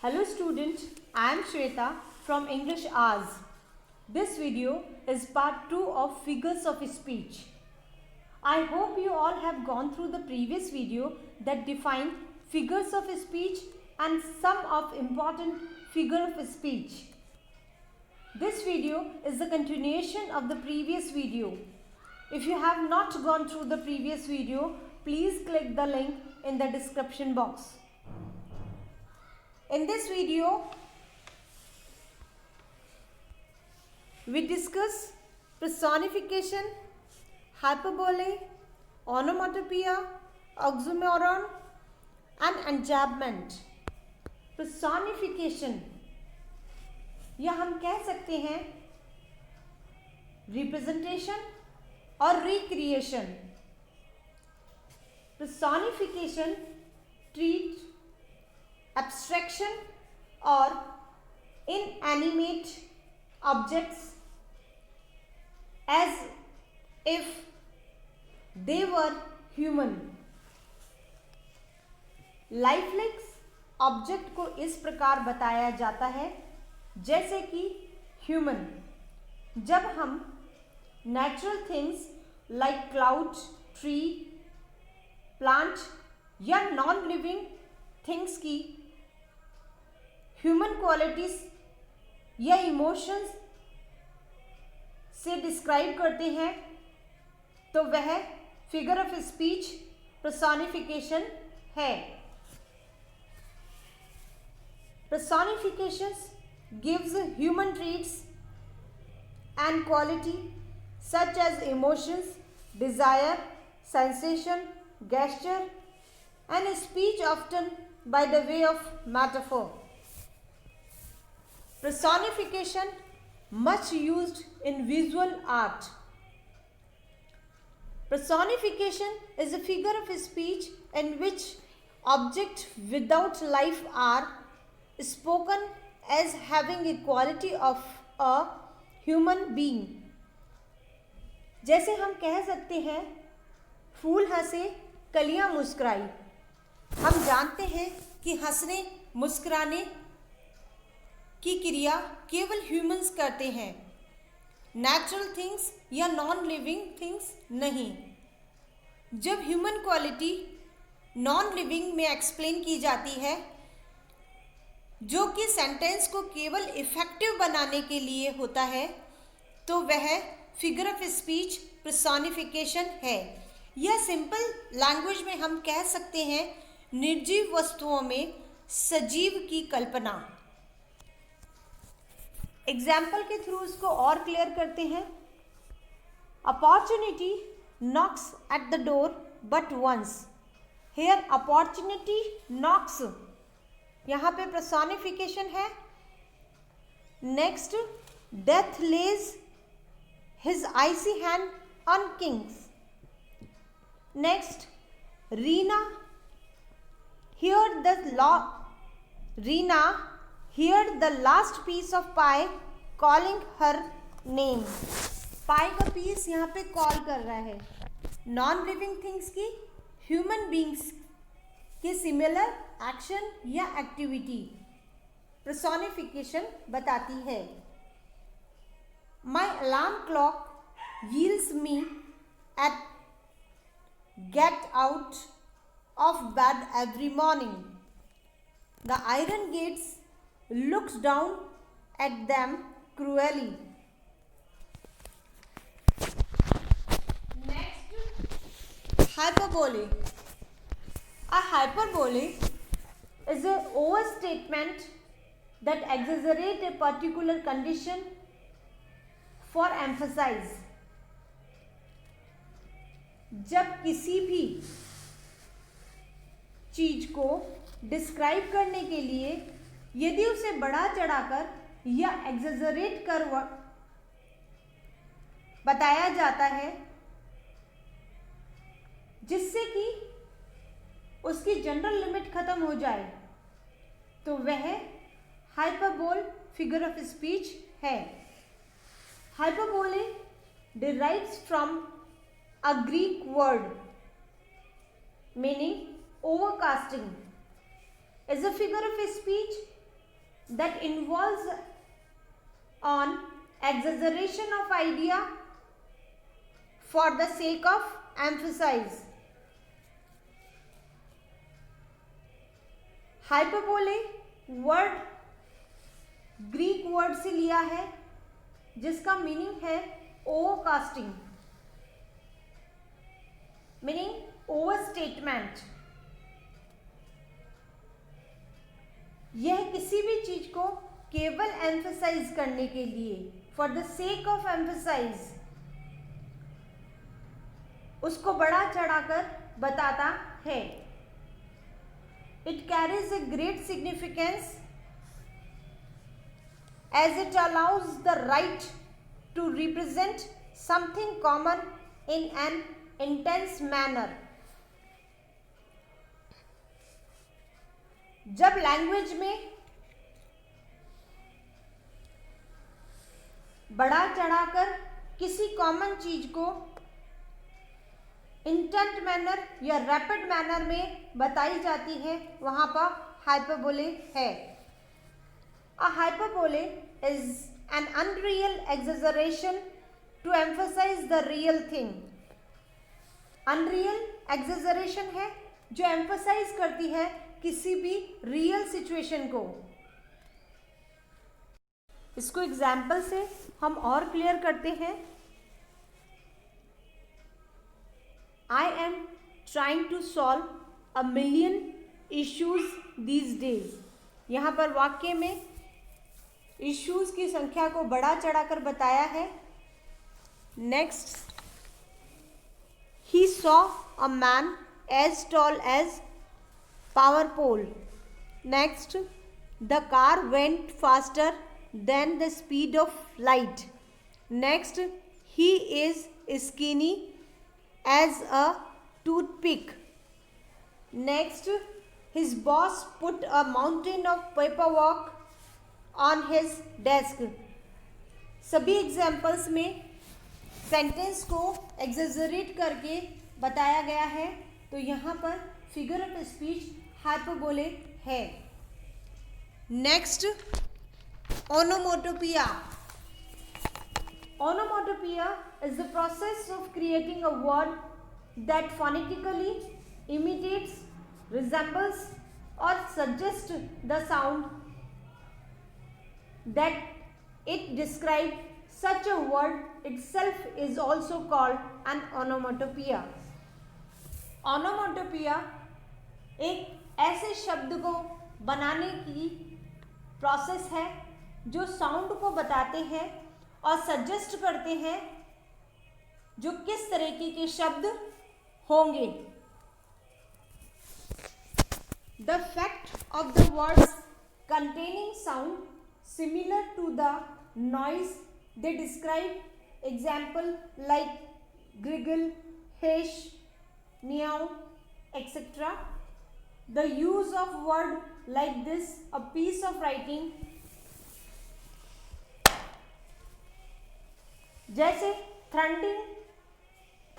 Hello student, I am Shweta from English Hours. This video is part 2 of figures of speech. I hope you all have gone through the previous video that defined figures of speech and some of important figure of speech. This video is the continuation of the previous video. If you have not gone through the previous video, please click the link in the description box. In this video, we discuss personification, hyperbole, onomatopoeia, oxymoron and enjambment. Personification या हम कह सकते हैं representation और recreation. Personification treat abstraction or inanimate objects as if they were human. Lifeless object को इस प्रकार बताया जाता है जैसे कि ह्यूमन. जब हम natural things like cloud, tree, plant या नॉन लिविंग थिंग्स की ह्यूमन क्वालिटीज या इमोशंस से डिस्क्राइब करते हैं तो वह फिगर ऑफ स्पीच पर्सोनिफिकेशन है. Personifications gives human traits and quality such as emotions, desire, sensation, gesture and speech often by the way of metaphor. Personification much used in visual art. Personification is a figure of speech in which objects without life are spoken as having a quality of a human being. जैसे हम कह सकते हैं फूल हंसे कलियां मुस्कुराई. हम जानते हैं कि हंसने मुस्कुराने की क्रिया केवल ह्यूमंस करते हैं, नेचुरल थिंग्स या नॉन लिविंग थिंग्स नहीं. जब ह्यूमन क्वालिटी नॉन लिविंग में एक्सप्लेन की जाती है जो कि सेंटेंस को केवल इफेक्टिव बनाने के लिए होता है तो वह फिगर ऑफ स्पीच पर्सोनिफिकेशन है. या सिंपल लैंग्वेज में हम कह सकते हैं निर्जीव वस्तुओं में सजीव की कल्पना. एग्जाम्पल के थ्रू इसको और क्लियर करते हैं. Opportunity knocks at the door but once. Here opportunity knocks यहाँ पे पर्सोनिफिकेशन है. Next, death lays his icy hand on kings. Next, Reena heard the last piece of pie calling her name. Pie का piece यहाँ पे call कर रहा है non living things की ह्यूमन बींग्स के सिमिलर एक्शन या एक्टिविटी पर्सोनिफिकेशन बताती है. My alarm clock yells me at get out of bed every morning. The iron gates looks down at them cruelly. Next, hyperbole. A hyperbole is an overstatement that exaggerates a particular condition for emphasis. जब किसी भी चीज को describe करने के लिए यदि उसे बढ़ा चढ़ाकर या एग्जेजरेट कर बताया जाता है जिससे कि उसकी जनरल लिमिट खत्म हो जाए तो वह हाइपरबोल फिगर ऑफ स्पीच है. Hyperbole derives from a Greek word meaning overcasting is a figure of speech that involves on exaggeration of idea for the sake of emphasis. Hyperbole word Greek word से लिया है जिसका meaning है overcasting, meaning over statement. यह किसी भी चीज को केवल एम्फसाइज करने के लिए, for the sake of emphasize, उसको बढ़ा चढ़ाकर बताता है। It carries a great significance as it allows the right to represent something common in an intense manner. जब लैंग्वेज में बढ़ा चढ़ाकर किसी कॉमन चीज को इंटेंट मैनर या रैपिड मैनर में बताई जाती है, वहां पर हाइपरबोले है। A hyperbole is an unreal exaggeration to emphasize the real thing. Unreal exaggeration है जो एम्फसाइज करती है किसी भी रियल सिचुएशन को। इसको एग्जाम्पल से हम और क्लियर करते हैं। I am trying to solve a million issues these days. यहाँ पर वाक्य में इश्यूज की संख्या को बढ़ा चढ़ाकर बताया है। Next, he saw a man as tall as power pole. Next, the car went faster than the speed of light. Next, he is skinny as a toothpick. Next, his boss put a mountain of paperwork on his desk. सभी examples में sentence को exaggerate करके बताया गया है, तो यहाँ पर फिगर ऑफ स्पीच हाइपरबोले है। Next, onomatopoeia. Onomatopoeia is the process of creating a word that phonetically imitates, resembles or suggests the sound that it describes. Such a word itself is also called an onomatopoeia. Onomatopoeia एक ऐसे शब्द को बनाने की process है जो sound को बताते हैं और सजेस्ट करते हैं जो किस तरीके के शब्द होंगे। The fact of the words containing sound similar to the noise they describe, example like gurgle, hush, meow, etcetera. The use of word like this, a piece of writing, जैसे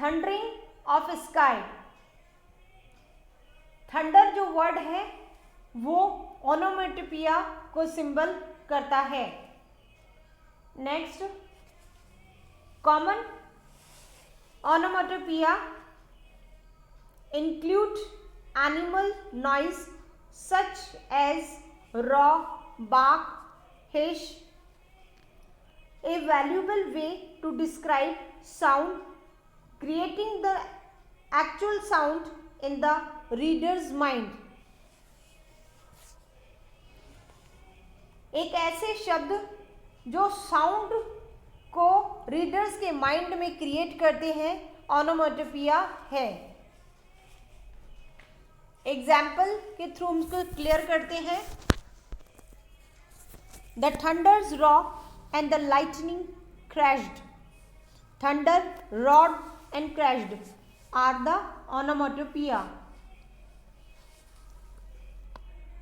थंडरिंग ऑफ स्काई। थंडर जो word है वो onomatopoeia को symbol करता है। Next, common onomatopoeia include animal noise such as roar, bark, hiss. A valuable way to describe sound, creating the actual sound in the reader's mind. एक ऐसे शब्द जो साउंड को रीडर्स के माइंड में क्रिएट करते हैं, ओनोमेटोपिया है। एग्जाम्पल के थ्रू हम इसको क्लियर करते हैं। The thunder's raw and the lightning crashed. Thunder, roared and crashed are the onomatopoeia.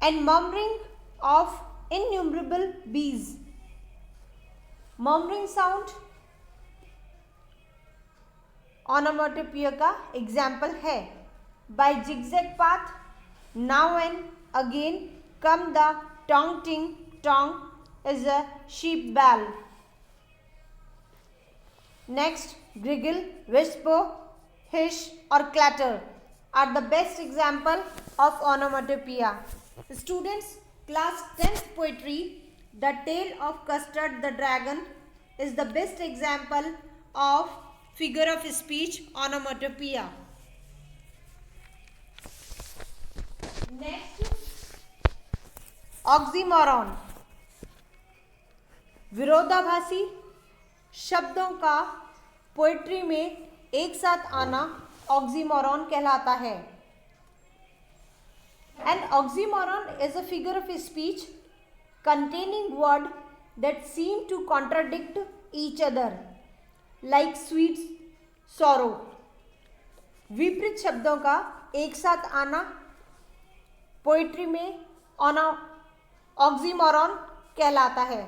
And murmuring of innumerable bees. Murmuring sound onomatopoeia का एग्जाम्पल है। By zigzag path, now and again come the taunting tongue is a sheep bell. Next, giggle, whisper, hiss or clatter are the best example of onomatopoeia. Students, class 10th poetry, The Tale of Custard the Dragon is the best example of figure of speech onomatopoeia. Next, oxymoron, विरोधाभासी शब्दों का poetry में एक साथ आना oxymoron कहलाता है. An oxymoron is a figure of speech containing words that seem to contradict each other, like sweet, sorrow. विपरीत शब्दों का एक साथ आना पोएट्री में ऑक्सीमोरॉन कहलाता है.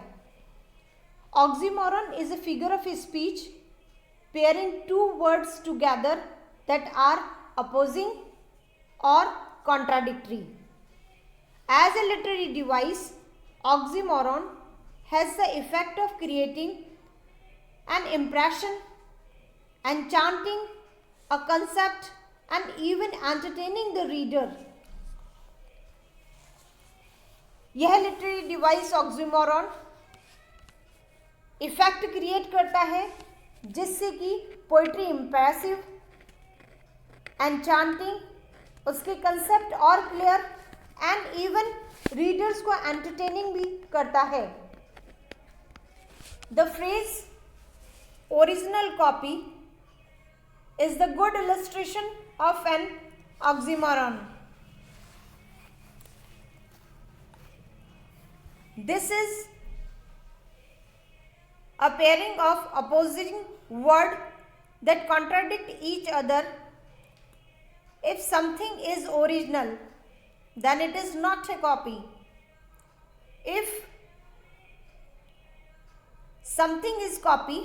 Oxymoron is a figure of speech pairing two words together that are opposing or contradictory. As a literary device, oxymoron has the effect of creating an impression, enchanting a concept, and even entertaining the reader. यह literary device oxymoron effect create करता है जिससे कि poetry impressive, enchanting, उसके concept और clear and even readers को entertaining भी करता है. The phrase original copy is the good illustration of an oxymoron. This is a pairing of opposing words that contradict each other. If something is original, then it is not a copy. If something is copy,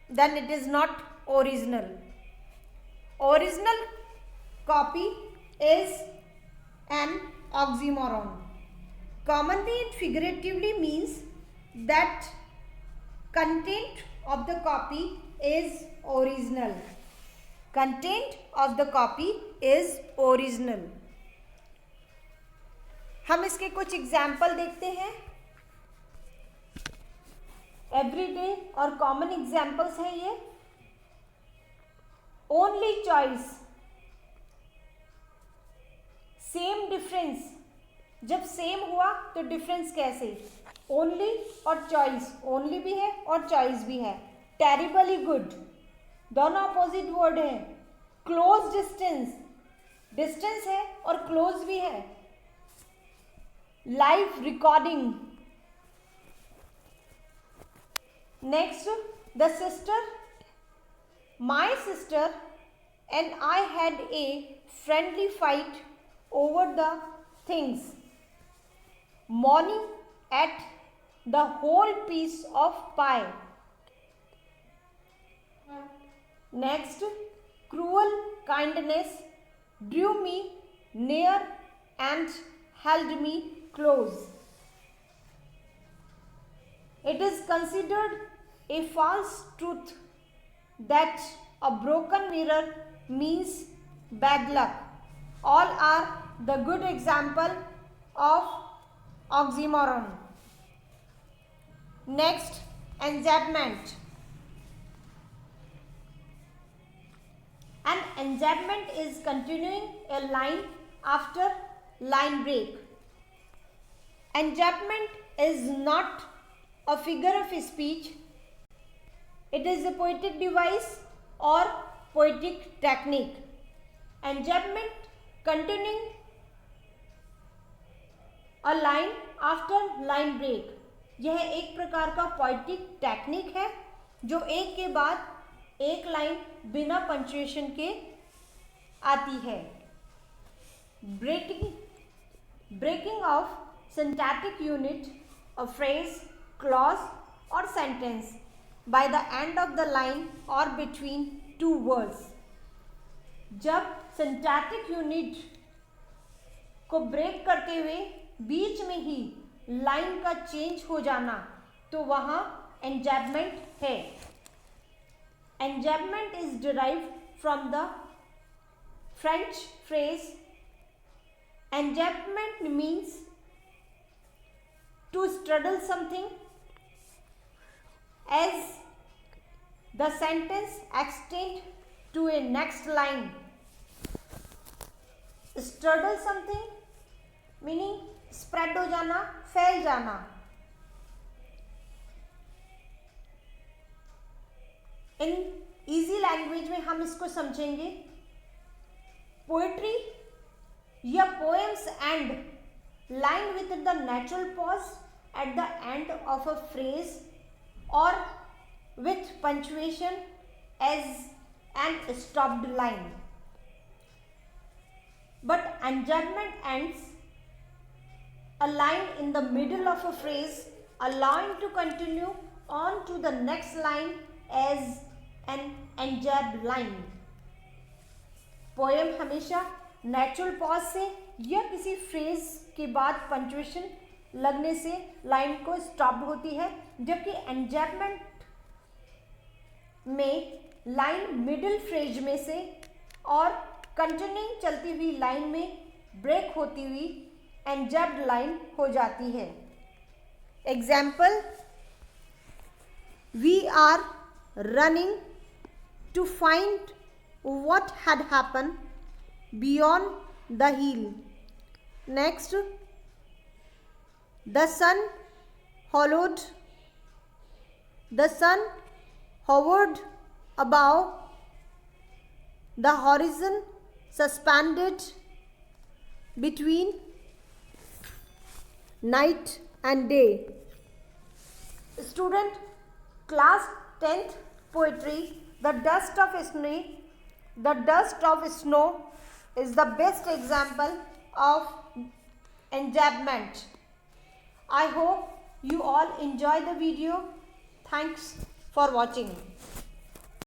then it is not original. Original copy is an oxymoron. Commonly and figuratively means that content of the copy is original. Content of the copy is original. हम इसके कुछ example देखते हैं. Everyday और common examples हैं ये. Only choice, same difference. जब same हुआ तो डिफरेंस कैसे? ओनली और चॉइस, ओनली भी है और चॉइस भी है. टेरिबली गुड, दोनों अपोजिट वर्ड हैं. क्लोज डिस्टेंस, डिस्टेंस है और क्लोज भी है. Live recording. Next, the sister, my sister and I had a friendly fight over the things. Mawning at the whole piece of pie. Next, cruel kindness drew me near and held me close. It is considered a false truth that a broken mirror means bad luck. All are the good example of oxymoron. Next, enjambment. An enjambment is continuing a line after line break. Enjambment is not a figure of speech. It is a poetic device or poetic technique. Enjambment continuing a line after line break, यह एक प्रकार का poetic technique है जो एक के बाद एक लाइन बिना पंक्चुएशन के आती है. Breaking of syntactic unit, a phrase, clause और sentence by the end of the line और बिटवीन टू वर्ड्स. जब सिंटैक्टिक यूनिट को ब्रेक करते हुए बीच में ही लाइन का चेंज हो जाना, तो वहाँ एंजैबमेंट है। Enjambment is derived from the French phrase enjambment means to straddle something as the sentence extend to a next line. Straddle something meaning spread हो जाना, फैल जाना। इन इजी लैंग्वेज में हम इसको समझेंगे, पोएट्री या poems and line with the natural pause at the end of a phrase or with punctuation as an stopped line. But enjambment ends a line in the middle of a phrase, allowing to continue on to the next line as an enjambed line. Poem हमेशा natural pause से या किसी phrase के बाद punctuation लगने से line को stop होती है, जबकि एंजैबमेंट में लाइन मिडिल फ्रेज में से और कंटिन्यूइंग चलती हुई लाइन में ब्रेक होती हुई एंजैब्ड लाइन हो जाती है। Example, we are running to find what had happened beyond the hill. Next, the sun hovered above the horizon, suspended between night and day. Student, class 10th poetry, The dust of snow is the best example of enjambment. I hope you all enjoy the video. Thanks for watching.